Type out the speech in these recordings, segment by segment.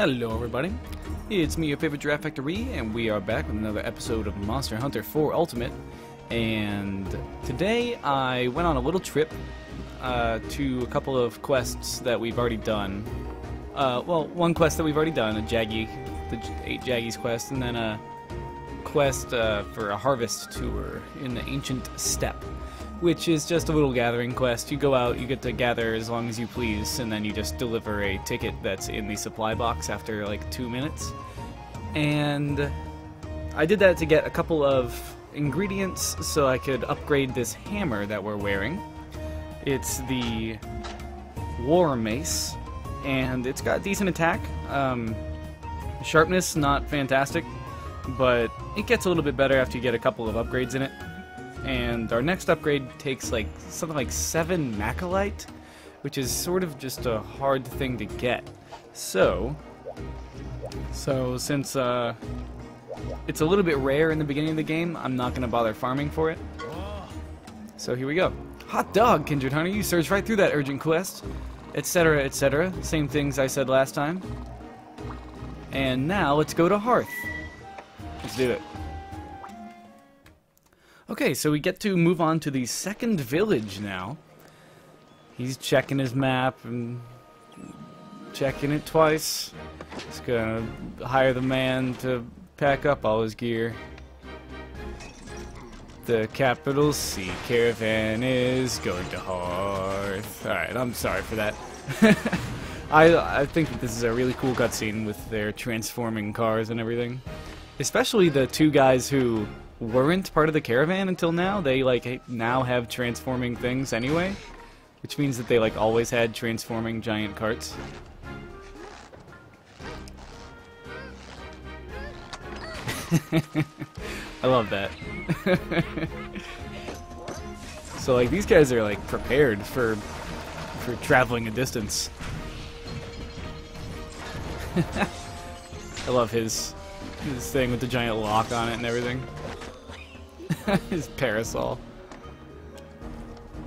Hello everybody, it's me, your favorite Giraffe Factory, and we are back with another episode of Monster Hunter 4 Ultimate. And today I went on a little trip to a couple of quests that we've already done. Well, one quest that we've already done, the 8 Jaggies quest, and then a quest for a harvest tour in the Ancient Steppe, which is just a little gathering quest. You go out, you get to gather as long as you please, and then you just deliver a ticket that's in the supply box after like 2 minutes. And I did that to get a couple of ingredients so I could upgrade this hammer that we're wearing. It's the War Mace, and it's got decent attack. Sharpness, not fantastic, but it gets a little bit better after you get a couple of upgrades in it. And our next upgrade takes like something like 7 Macalite, which is sort of just a hard thing to get. So since it's a little bit rare in the beginning of the game, I'm not going to bother farming for it. So here we go. Hot dog, Kindred Hunter, you surged right through that urgent quest, etc., etc. Same things I said last time. And now let's go to Hearth. Let's do it. Okay, so we get to move on to the second village now. He's checking his map and checking it twice. He's gonna hire the man to pack up all his gear. The capital C caravan is going to Hearth. Alright, I'm sorry for that. I think that this is a really cool cutscene with their transforming cars and everything. Especially the two guys who weren't part of the caravan until now. They like now have transforming things anyway, which means that they like always had transforming giant carts. I love that. So like these guys are like prepared for traveling a distance. I love his thing with the giant lock on it and everything. His parasol.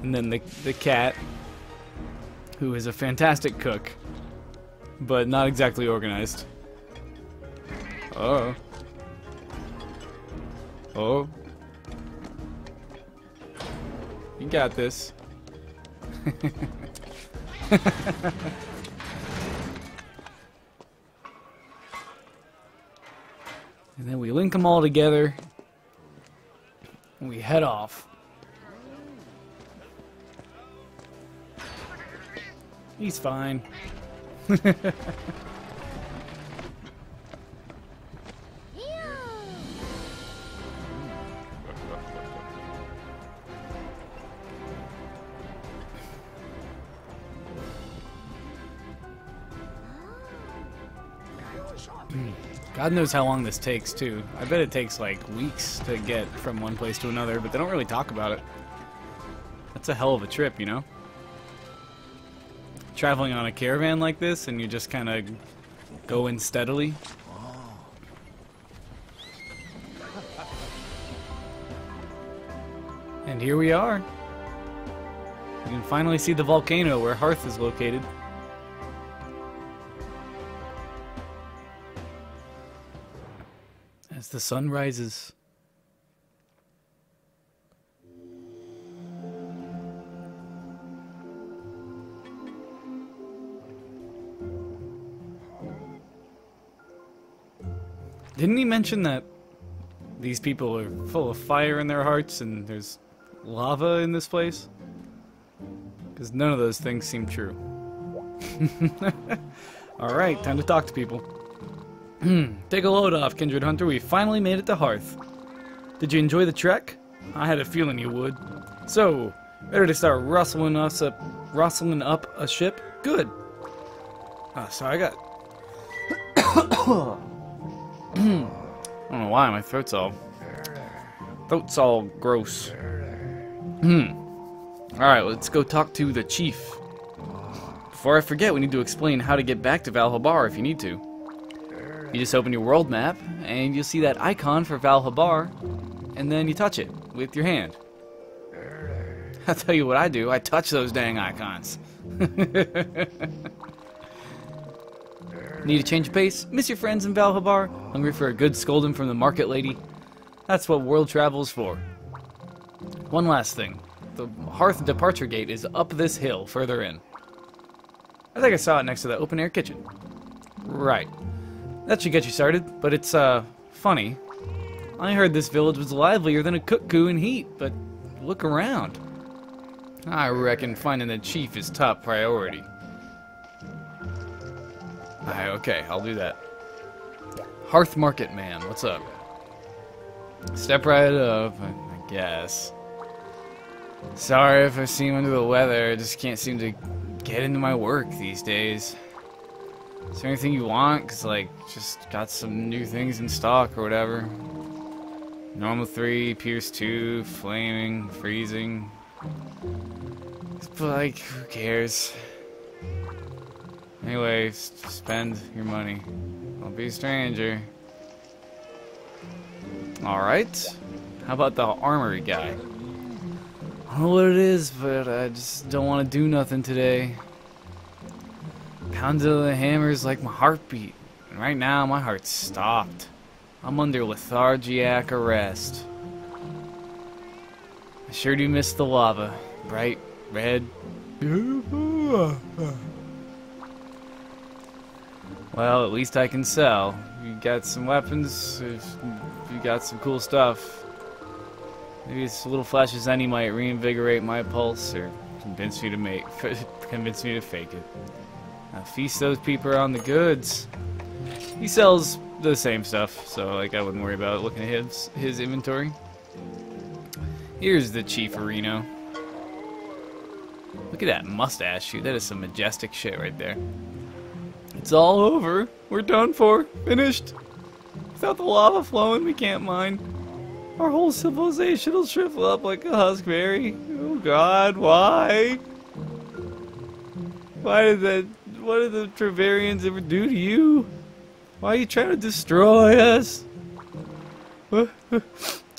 And then the cat, who is a fantastic cook, but not exactly organized. Oh. Oh. You got this. And then we link them all together. And we head off. He's fine. God knows how long this takes, too. I bet it takes, like, weeks to get from one place to another, but they don't really talk about it. That's a hell of a trip, you know? Traveling on a caravan like this, and you just kind of going steadily. And here we are. You can finally see the volcano where Hearth is located. As the sun rises. Didn't he mention that these people are full of fire in their hearts and there's lava in this place? Because none of those things seem true. Alright, time to talk to people. Take a load off, Kindred Hunter. We finally made it to Hearth. Did you enjoy the trek? I had a feeling you would. So, better to start rustling up a ship? Good. Oh, sorry, I got... I don't know why, my throat's all gross. Alright, let's go talk to the chief. Before I forget, we need to explain how to get back to Valhabar if you need to. You just open your world map, and you'll see that icon for Valhabar, and then you touch it with your hand. I'll tell you what I do, I touch those dang icons. Need a change of pace? Miss your friends in Valhabar? Hungry for a good scolding from the market lady? That's what world travel is for. One last thing. The Hearth departure gate is up this hill, further in. I think I saw it next to the open-air kitchen. Right. That should get you started, but it's, funny. I heard this village was livelier than a cuckoo in heat, but look around. I reckon finding the chief is top priority. Okay, I'll do that. Hearth Market Man, what's up? Step right up, I guess. Sorry if I seem under the weather, I just can't seem to get into my work these days. Is there anything you want? Cause like, just got some new things in stock or whatever. Normal 3, Pierce 2, Flaming, Freezing. But like, who cares? Anyway, spend your money. Don't be a stranger. Alright. How about the armory guy? I don't know what it is, but I just don't want to do nothing today. Pounding the hammers like my heartbeat. And right now, my heart's stopped. I'm under lethargic arrest. I sure do miss the lava. Bright red. Well, at least I can sell. You got some weapons, if you got some cool stuff. Maybe it's a little flash of Zenny might reinvigorate my pulse or convince me to fake it. Now feast those people on the goods. He sells the same stuff, so like I wouldn't worry about looking at his inventory. Here's the Chieferino. Look at that mustache, shoot. That is some majestic shit right there. It's all over. We're done for. Finished. Without the lava flowing, we can't mine. Our whole civilization will shrivel up like a huskberry. Oh God, why? What did the Travarians ever do to you? Why are you trying to destroy us? Who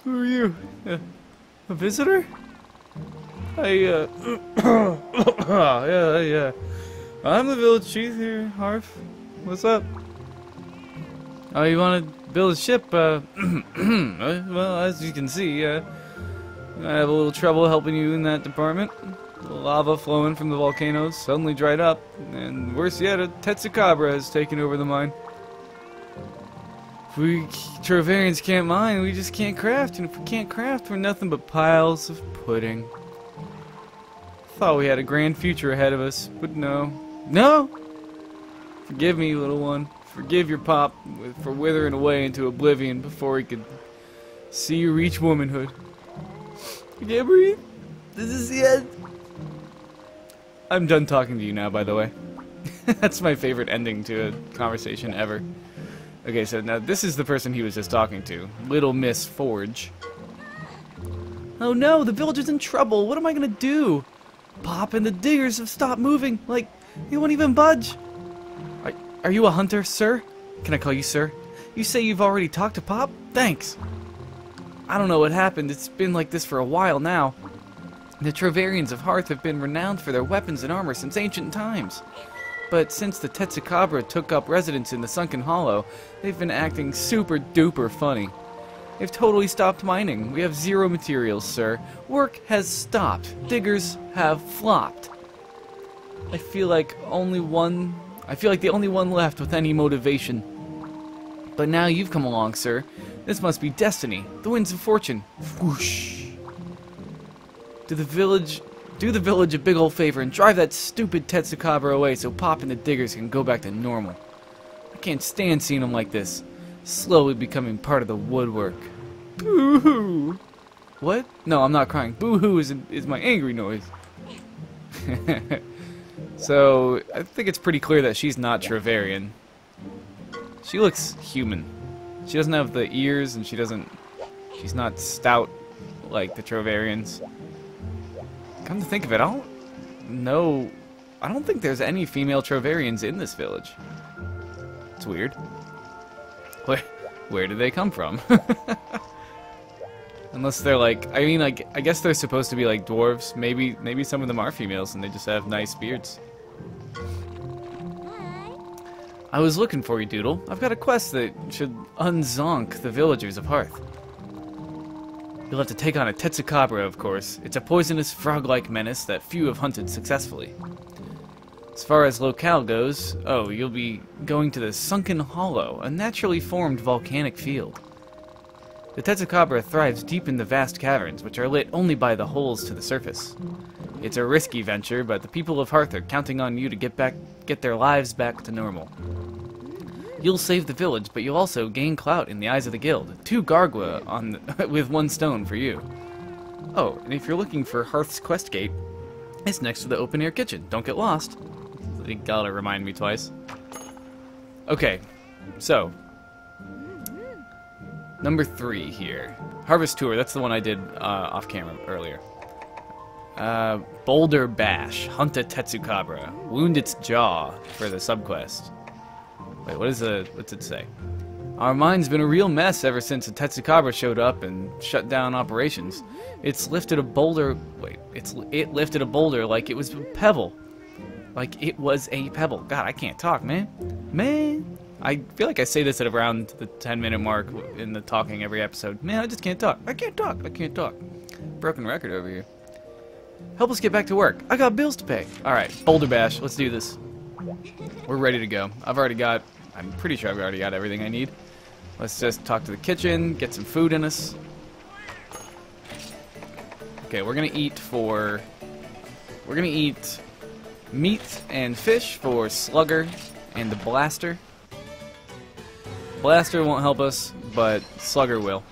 are you? A visitor? Yeah. I'm the village chief here, Hearth. What's up? Oh, you want to build a ship? Well, as you can see, I have a little trouble helping you in that department. The lava flowing from the volcanoes suddenly dried up, and worse yet, a Tetsucabra has taken over the mine. If we Travarians can't mine, we just can't craft, and if we can't craft, we're nothing but piles of pudding. Thought we had a grand future ahead of us, but no. No! Forgive me, little one. Forgive your pop for withering away into oblivion before he could see you reach womanhood. You can't breathe? This is the end. I'm done talking to you now, by the way. That's my favorite ending to a conversation ever. Okay, so now this is the person he was just talking to. Little Miss Forge. Oh no, the village is in trouble. What am I gonna do? Pop and the diggers have stopped moving. Like, they won't even budge. Are you a hunter, sir? Can I call you sir? You say you've already talked to Pop? Thanks. I don't know what happened. It's been like this for a while now. The Travarians of Hearth have been renowned for their weapons and armor since ancient times. But since the Tetsucabra took up residence in the Sunken Hollow, they've been acting super duper funny. They've totally stopped mining. We have zero materials, sir. Work has stopped. Diggers have flopped. I feel like the only one left with any motivation. But now you've come along, sir. This must be destiny. The winds of fortune. Whoosh. Do the village a big old favor and drive that stupid Tetsucabra away so Pop and the diggers can go back to normal. I can't stand seeing them like this. Slowly becoming part of the woodwork. Boo-hoo! What? No, I'm not crying. Boo-hoo is my angry noise. So, I think it's pretty clear that she's not Travarian. She looks human. She doesn't have the ears, and she's not stout like the Travarians. Come to think of it, I don't think there's any female Travarians in this village. It's weird. Where did they come from? Unless they're like, I guess they're supposed to be like dwarves. Maybe some of them are females and they just have nice beards. I was looking for you, Doodle. I've got a quest that should unzonk the villagers of Hearth. You'll have to take on a Tetsucabra, of course. It's a poisonous, frog-like menace that few have hunted successfully. As far as locale goes, you'll be going to the Sunken Hollow, a naturally formed volcanic field. The Tetsucabra thrives deep in the vast caverns, which are lit only by the holes to the surface. It's a risky venture, but the people of Hearth are counting on you to get their lives back to normal. You'll save the village, but you'll also gain clout in the eyes of the guild. 2 Gargwa with 1 stone for you. Oh, and if you're looking for Hearth's quest gate, it's next to the open-air kitchen. Don't get lost. You gotta remind me twice. Okay, so number 3 here. Harvest Tour, that's the one I did off camera earlier. Boulder Bash. Hunt a Tetsucabra. Wound its jaw for the subquest. Wait, what's it say? Our mine's been a real mess ever since a Tetsucabra showed up and shut down operations. It lifted a boulder like it was a pebble. Like it was a pebble. God, I can't talk, man. Man. I feel like I say this at around the 10-minute mark in the talking every episode. Man, I just can't talk. I can't talk. Broken record over here. Help us get back to work. I got bills to pay. Alright, Boulder Bash. Let's do this. We're ready to go. I'm pretty sure I've already got everything I need. Let's just talk to the kitchen, get some food in us. Okay, we're gonna eat meat and fish for Slugger and the Blaster. Blaster won't help us, but Slugger will.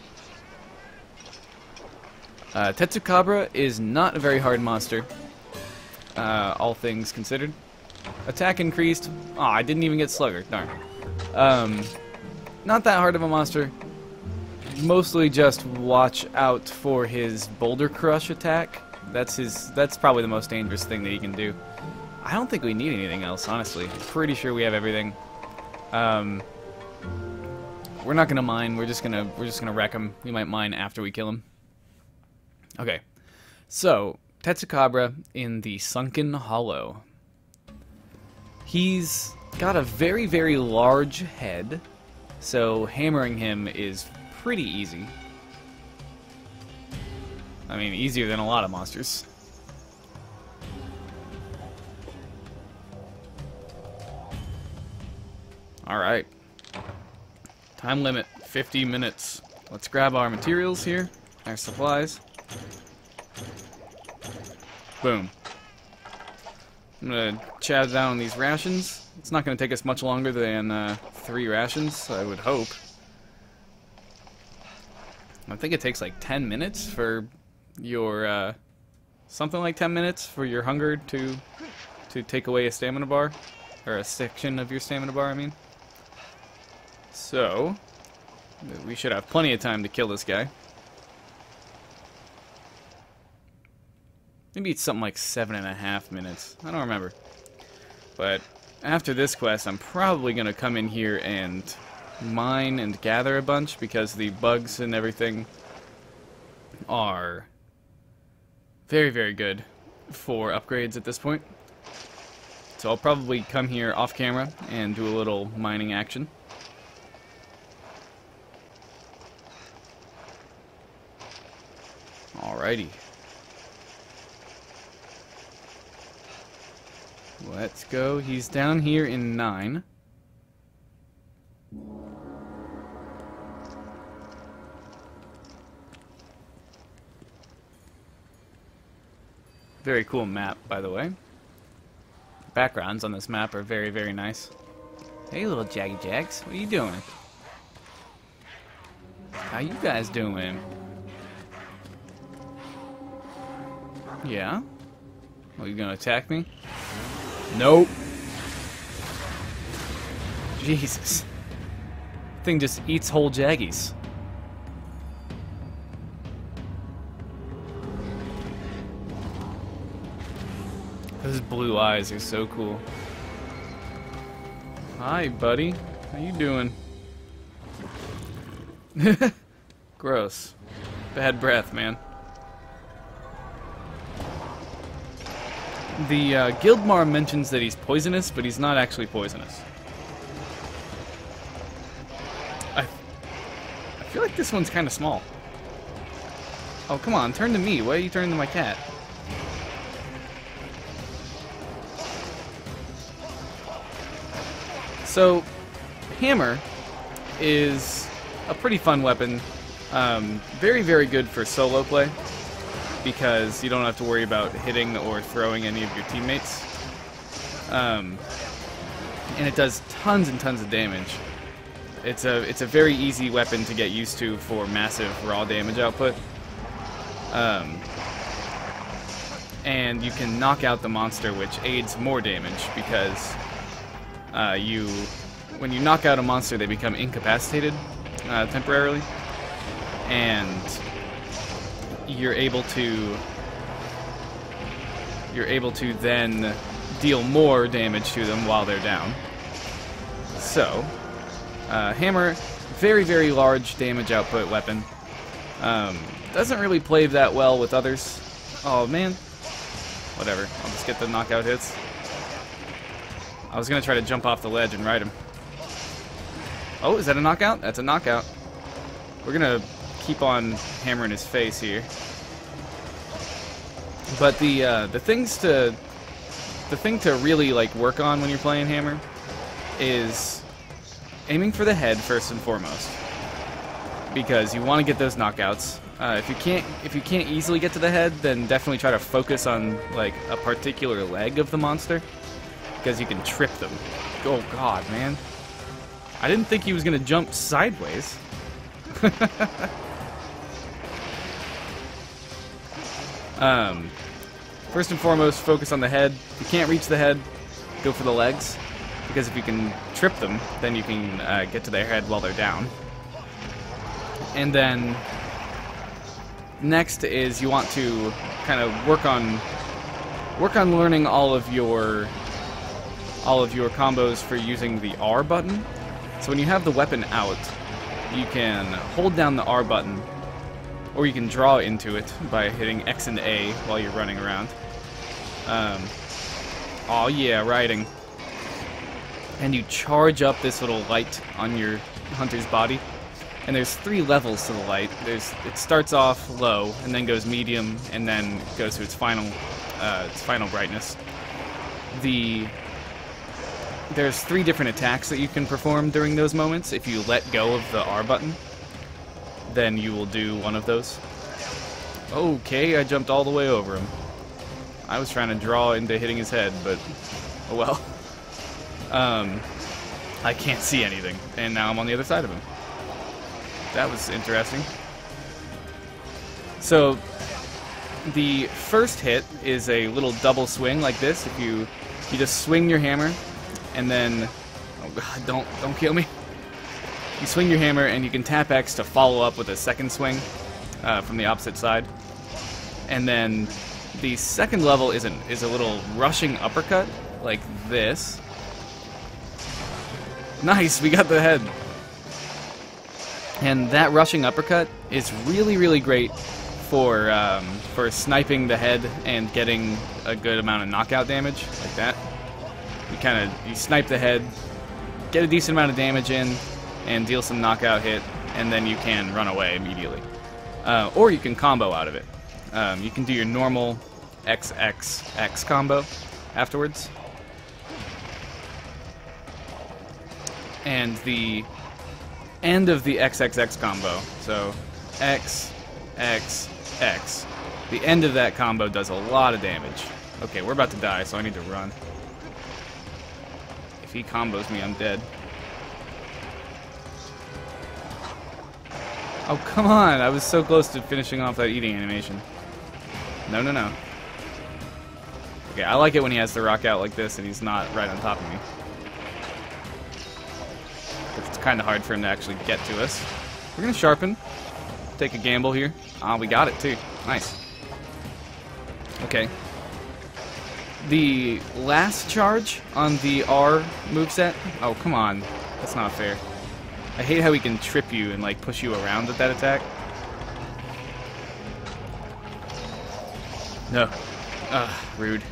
Tetsucabra is not a very hard monster, all things considered. Attack increased. Oh, I didn't even get Slugger. Darn. Not that hard of a monster. Mostly just watch out for his Boulder Crush attack. That's probably the most dangerous thing that he can do. I don't think we need anything else, honestly. Pretty sure we have everything. We're not gonna mine. We're just gonna wreck him. We might mine after we kill him. Okay. So, Tetsucabra in the Sunken Hollow. He's got a very, very large head, so hammering him is pretty easy. I mean, easier than a lot of monsters. Alright. Time limit, 50 minutes. Let's grab our materials here, our supplies. Boom. I'm gonna chow down on these rations. It's not gonna take us much longer than 3 rations, I would hope. I think it takes like 10 minutes for your, something like 10 minutes for your hunger to take away a stamina bar. Or a section of your stamina bar, I mean. So, we should have plenty of time to kill this guy. Maybe it's something like 7.5 minutes. I don't remember. But after this quest, I'm probably going to come in here and mine and gather a bunch because the bugs and everything are very, very good for upgrades at this point. So I'll probably come here off camera and do a little mining action. Alrighty. Let's go. He's down here in 9. Very cool map, by the way. Backgrounds on this map are very, very nice. Hey, little Jaggy Jags. What are you doing? How you guys doing? Yeah? Are you gonna attack me? Nope. Jesus. Thing just eats whole Jaggies. Those blue eyes are so cool. Hi, buddy. How you doing? Gross. Bad breath, man. The Guildmar mentions that he's poisonous, but he's not actually poisonous. I feel like this one's kind of small. Oh, come on, turn to me. Why are you turning to my cat? So, hammer is a pretty fun weapon. Very, very good for solo play because you don't have to worry about hitting or throwing any of your teammates. And it does tons and tons of damage. It's a very easy weapon to get used to for massive raw damage output. And you can knock out the monster, which aids more damage because when you knock out a monster, they become incapacitated temporarily, and you're able to then deal more damage to them while they're down. So, hammer, very, very large damage output weapon. Doesn't really play that well with others. Oh man. Whatever. I'll just get the knockout hits. I was gonna try to jump off the ledge and ride him. Oh, is that a knockout? That's a knockout. We're gonna keep on hammering his face here. But the thing to really like work on when you're playing hammer is aiming for the head first and foremost, because you want to get those knockouts. If you can't easily get to the head, then definitely try to focus on like a particular leg of the monster, because you can trip them. Oh god, man! I didn't think he was gonna jump sideways. First and foremost, focus on the head. If you can't reach the head, go for the legs, because if you can trip them, then you can get to their head while they're down. And then next is you want to kind of work on learning all of your combos for using the R button. So when you have the weapon out, you can hold down the R button, or you can draw into it by hitting X and A while you're running around. Oh yeah, riding. And you charge up this little light on your hunter's body. And there's 3 levels to the light. It starts off low, and then goes medium, and then goes to its final brightness. There's 3 different attacks that you can perform during those moments. If you let go of the R button, then you will do one of those. Okay, I jumped all the way over him. I was trying to draw into hitting his head, but oh well. I can't see anything, and now I'm on the other side of him. That was interesting. So, the first hit is a little double swing like this. If you just swing your hammer, and then, oh god, don't kill me. You swing your hammer, and you can tap X to follow up with a second swing from the opposite side. And then the second level is a little rushing uppercut like this. Nice, we got the head. And that rushing uppercut is really, really great for sniping the head and getting a good amount of knockout damage, like that. You snipe the head, get a decent amount of damage in, and deal some knockout hit, and then you can run away immediately. Or you can combo out of it. You can do your normal XXX combo afterwards. And the end of the XXX combo, so X, X, X. The end of that combo does a lot of damage. Okay, we're about to die, so I need to run. If he combos me, I'm dead. Oh, come on! I was so close to finishing off that eating animation. No, no, no. Okay, I like it when he has to rock out like this and he's not right on top of me. It's kind of hard for him to actually get to us. We're going to sharpen. Take a gamble here. Ah, we got it too. Nice. Okay. The last charge on the R moveset. Oh, come on. That's not fair. I hate how he can trip you and like push you around with that attack. No. Ugh, rude.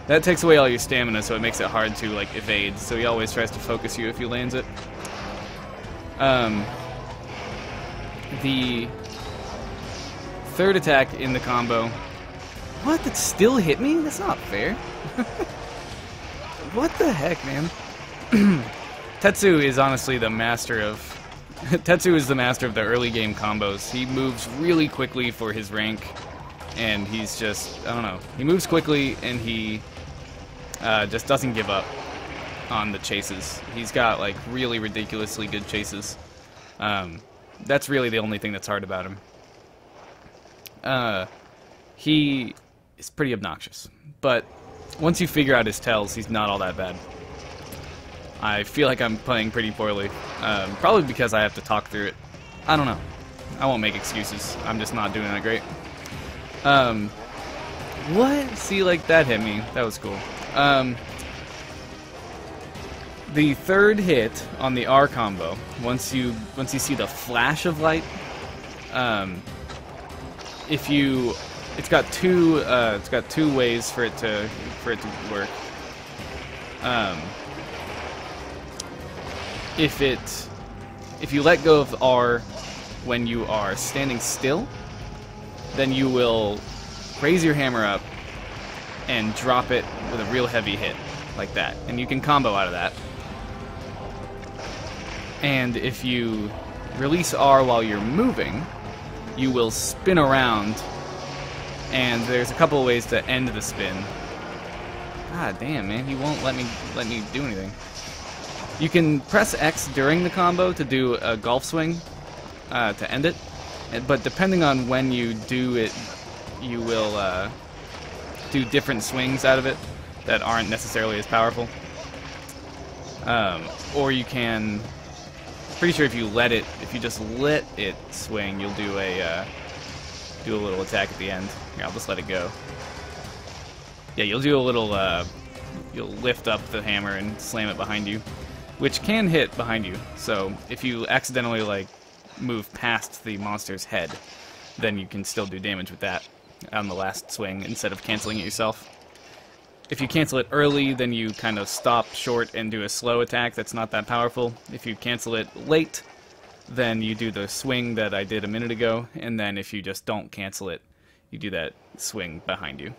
That takes away all your stamina, so it makes it hard to like evade. So he always tries to focus you if he lands it. The third attack in the combo. What? That still hit me? That's not fair. What the heck, man? Tetsu is honestly the master of... Tetsu is the master of the early game combos. He moves really quickly for his rank, and he's just... I don't know. He moves quickly, and he just doesn't give up on the chases. He's got, like, really ridiculously good chases. That's really the only thing that's hard about him. He is pretty obnoxious, but once you figure out his tells, he's not all that bad. I feel like I'm playing pretty poorly, probably because I have to talk through it. I don't know. I won't make excuses. I'm just not doing that great. What? See, like, that hit me. That was cool. The third hit on the R combo, once you see the flash of light, it's got two ways for it to work. If you let go of R when you are standing still, then you will raise your hammer up and drop it with a real heavy hit, like that. And you can combo out of that. And if you release R while you're moving, you will spin around, and there's a couple of ways to end the spin. God damn, man, he won't let me do anything. You can press X during the combo to do a golf swing to end it, but depending on when you do it, you will do different swings out of it that aren't necessarily as powerful. Or you can... Pretty sure if you just let it swing, you'll do a little attack at the end. Here, I'll just let it go. Yeah, you'll do a little, you'll lift up the hammer and slam it behind you, which can hit behind you. So if you accidentally, like, move past the monster's head, then you can still do damage with that on the last swing instead of canceling it yourself. If you cancel it early, then you kind of stop short and do a slow attack that's not that powerful. If you cancel it late, then you do the swing that I did a minute ago, and then if you just don't cancel it, you do that swing behind you.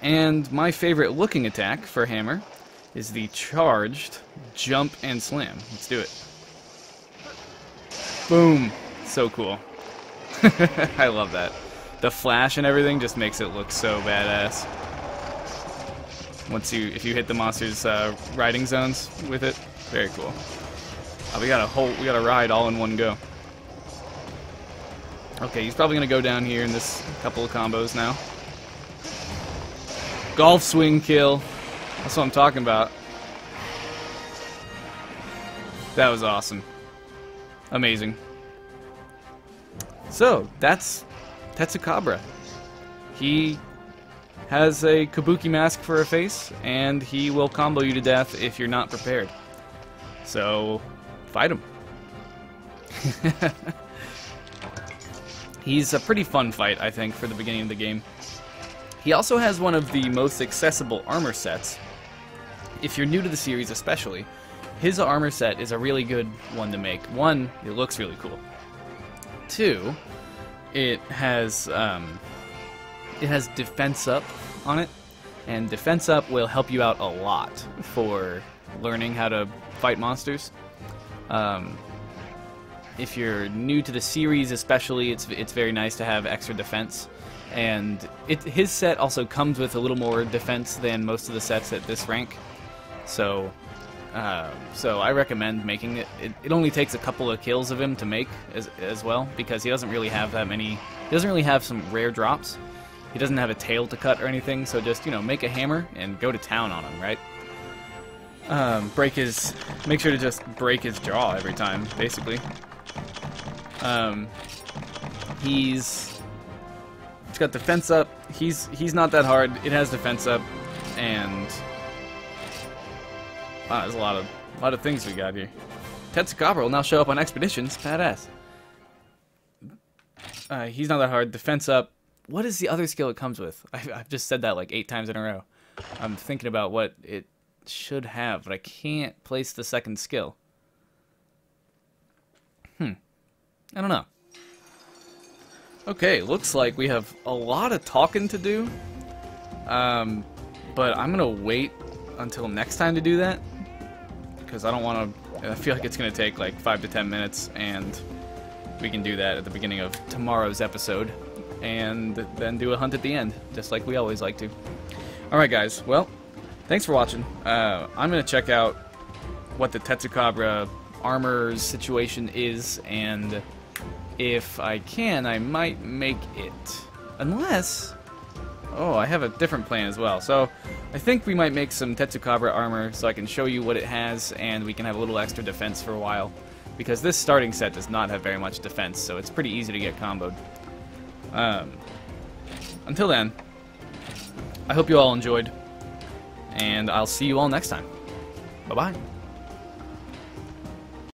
And my favorite looking attack for hammer is the charged jump and slam. Let's do it. Boom! So cool. I love that. The flash and everything just makes it look so badass. If you hit the monster's riding zones with it, very cool. We got a ride all in one go. Okay, he's probably gonna go down here in this couple of combos now. Golf swing kill. That's what I'm talking about. That was awesome. Amazing. So, that's Tetsucabra. He has a kabuki mask for a face, and he will combo you to death if you're not prepared. So, fight him. He's a pretty fun fight, I think, for the beginning of the game. He also has one of the most accessible armor sets. If you're new to the series especially, his armor set is a really good one to make. One, it looks really cool. Two, it has defense up on it, and defense up will help you out a lot for learning how to fight monsters. If you're new to the series especially, it's very nice to have extra defense, and his set also comes with a little more defense than most of the sets at this rank. So I recommend making it. It only takes a couple of kills of him to make as well, because he doesn't really have that many. He doesn't really have some rare drops. He doesn't have a tail to cut or anything. So just, you know, make a hammer and go to town on him, right? Make sure to just break his jaw every time, basically. He's got defense up. He's not that hard. It has defense up, and wow, there's a lot of things we got here. Tetsucabra will now show up on expeditions. Badass. He's not that hard. Defense up. What is the other skill it comes with? I've just said that like 8 times in a row. I'm thinking about what it should have, but I can't place the second skill. I don't know. Okay, looks like we have a lot of talking to do. But I'm gonna wait until next time to do that, because I don't want to. I feel like it's gonna take like 5 to 10 minutes, and we can do that at the beginning of tomorrow's episode, and then do a hunt at the end, just like we always like to. Alright guys, well, thanks for watching. I'm gonna check out what the Tetsucabra armor's situation is, and if I can, I might make it. Unless... oh, I have a different plan as well. So, I think we might make some Tetsucabra armor so I can show you what it has, and we can have a little extra defense for a while. Because this starting set does not have very much defense, so it's pretty easy to get comboed. Until then, I hope you all enjoyed, and I'll see you all next time. Bye-bye.